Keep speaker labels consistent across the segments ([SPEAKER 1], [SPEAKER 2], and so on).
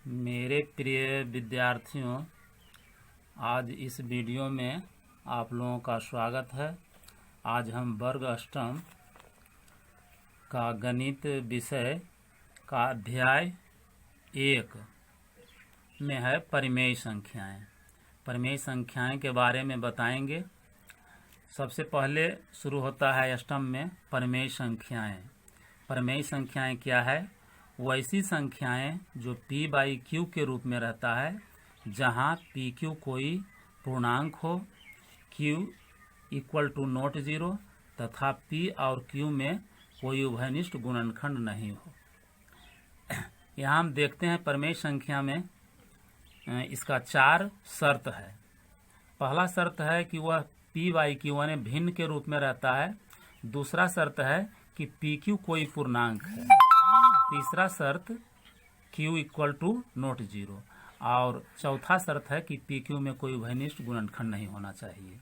[SPEAKER 1] मेरे प्रिय विद्यार्थियों, आज इस वीडियो में आप लोगों का स्वागत है। आज हम वर्ग अष्टम का गणित विषय का अध्याय 1 में है परिमेय संख्याएं। परिमेय संख्याएं के बारे में बताएंगे। सबसे पहले शुरू होता है अष्टम में परिमेय संख्याएं। परिमेय संख्याएं क्या है? वैसी संख्याएं जो p बाई क्यू के रूप में रहता है, जहां पी क्यू कोई पूर्णांक हो, q equal to not zero तथा p और q में कोई उभयनिष्ठ गुणनखंड नहीं हो। यहाँ हम देखते हैं परिमेय संख्या में इसका 4 शर्त है। पहला शर्त है कि वह p बाई क्यू यानी भिन्न के रूप में रहता है। दूसरा शर्त है कि पी क्यू कोई पूर्णांक है। तीसरा शर्त q equal to not zero. और चौथा शर्त है कि पी क्यू में कोई उभयनिष्ठ गुणनखंड नहीं होना चाहिए।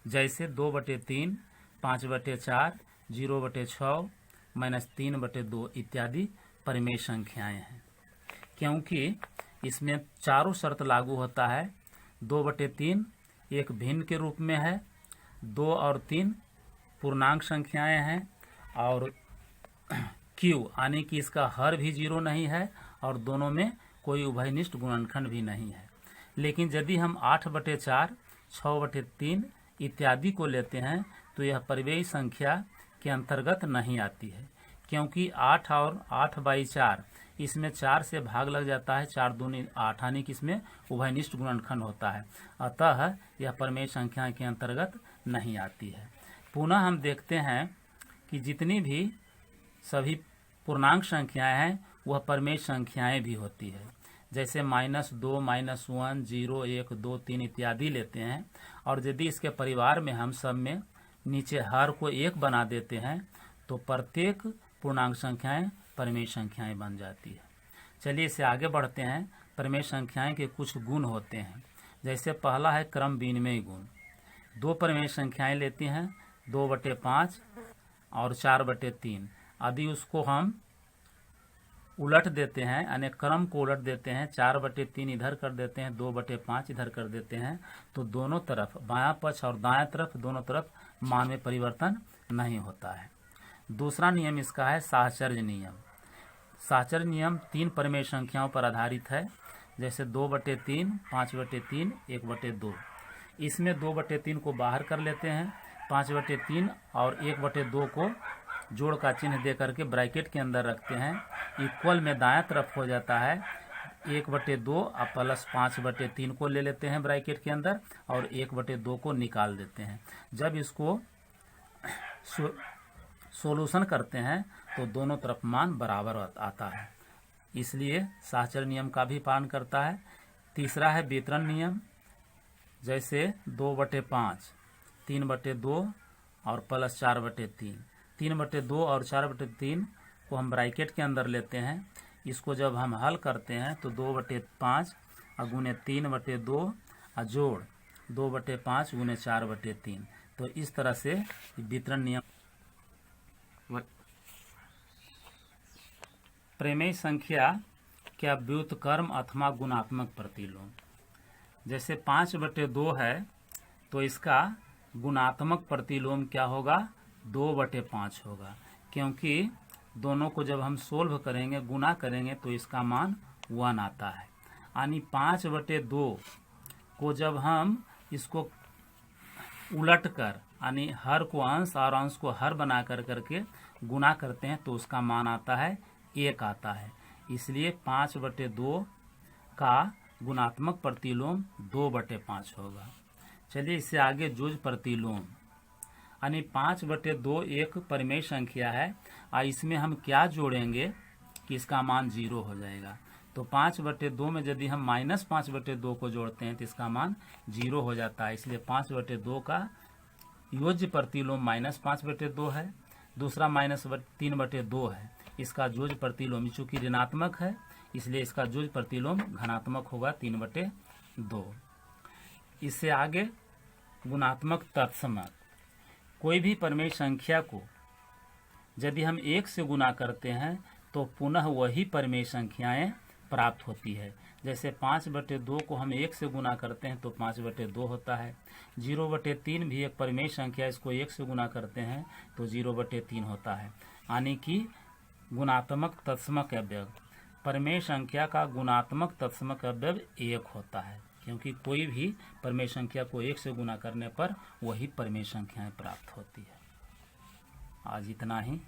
[SPEAKER 1] जैसे 2/3, 5/4, 0/6, -3/2 इत्यादि परिमेय संख्याएं हैं। क्योंकि इसमें चारों शर्त लागू होता है। 2/3 एक भिन्न के रूप में है, 2 और 3 पूर्णांक संख्याएं हैं, और q यानी कि इसका हर भी 0 नहीं है और दोनों में कोई उभयनिष्ठ गुणनखंड भी नहीं है। लेकिन यदि हम 8/4, 6/3 इत्यादि को लेते हैं तो यह परिमेय संख्या के अंतर्गत नहीं आती है, क्योंकि 8 और 8/4 इसमें 4 से भाग लग जाता है, 4 दूनी 8 यानी कि इसमें उभयनिष्ठ गुणनखंड होता है। अतः यह परिमेय संख्या के अंतर्गत नहीं आती है। पुनः हम देखते हैं कि जितनी भी सभी पूर्णांक संख्याएं हैं वह परिमेय संख्याएं भी होती है। जैसे -2, -1, 0, 1, 2, 3 इत्यादि लेते हैं, और यदि इसके परिवार में हम सब में नीचे हर को 1 बना देते हैं तो प्रत्येक पूर्णांक संख्याएं परिमेय संख्याएं बन जाती है। चलिए इसे आगे बढ़ते हैं। परिमेय संख्याएं के कुछ गुण होते हैं। जैसे पहला है क्रम विनिमय गुण। 2 परिमेय संख्याएं लेती हैं, 2/5 और 4/3। यदि उसको हम उलट देते हैं, यानी क्रम को उलट देते हैं, 4/3 इधर कर देते हैं, 2/5 इधर कर देते हैं, तो दोनों तरफ बायां पक्ष और दायां तरफ दोनों तरफ मान में परिवर्तन नहीं होता है। दूसरा नियम इसका है साहचर्य नियम। साहचर्य नियम 3 परिमेय संख्याओं पर आधारित है। जैसे 2/3, 5/3, 1/2। इसमें 2/3 को बाहर कर लेते हैं, 5/3 और 1/2 को जोड़ का चिन्ह दे करके ब्रैकेट के अंदर रखते हैं। इक्वल में दायां तरफ हो जाता है 1/2 और प्लस 5/3 को ले लेते हैं ब्रैकेट के अंदर, और 1/2 को निकाल देते हैं। जब इसको सोल्यूशन करते हैं तो दोनों तरफ मान बराबर आता है, इसलिए साहचर्य नियम का भी पालन करता है। तीसरा है वितरण नियम। जैसे 2/5, 3/2 और प्लस 4/3। 3/2 और 4/3 को हम ब्रैकेट के अंदर लेते हैं। इसको जब हम हल करते हैं तो 2/5 गुने 3/2 और जोड़ 2/5 गुने 4/3। तो इस तरह से वितरण नियम। परिमेय संख्या क्या व्युत्क्रम अथवा गुणात्मक प्रतिलोम। जैसे 5/2 है तो इसका गुणात्मक प्रतिलोम क्या होगा? 2/5 होगा, क्योंकि दोनों को जब हम सोल्व करेंगे, गुणा करेंगे, तो इसका मान 1 आता है। यानी 5/2 को जब हम इसको उलट कर यानी हर को अंश और अंश को हर बना करके गुणा करते हैं तो उसका मान आता है 1 आता है। इसलिए 5/2 का गुणात्मक प्रतिलोम 2/5 होगा। चलिए इससे आगे जुज प्रतिलोम, यानी 5/2 एक परिमेय संख्या है, और इसमें हम क्या जोड़ेंगे कि इसका मान 0 हो जाएगा। तो 5/2 में यदि हम -5/2 को जोड़ते हैं तो इसका मान 0 हो जाता है। इसलिए 5/2 का योज्य प्रतिलोम -5/2 है। दूसरा -3/2 है। इसका जोज प्रतिलोम चूंकि ऋणात्मक है, इसलिए इसका जोज प्रतिलोम धनात्मक होगा 3/2। इससे आगे गुणात्मक तत्समक। कोई भी परिमेय संख्या को यदि हम 1 से गुना करते हैं तो पुनः वही परिमेय संख्याएं प्राप्त होती है। जैसे 5/2 को हम 1 से गुना करते हैं तो 5/2 होता है। 0/3 भी एक परिमेय संख्या, इसको 1 से गुना करते हैं तो 0/3 होता है। यानी कि गुणात्मक तत्समक अवयव, परिमेय संख्या का गुणात्मक तत्समक अवयव 1 होता है, क्योंकि कोई भी परिमेय संख्या को 1 से गुना करने पर वही परिमेय संख्याएं प्राप्त होती है। आज इतना ही।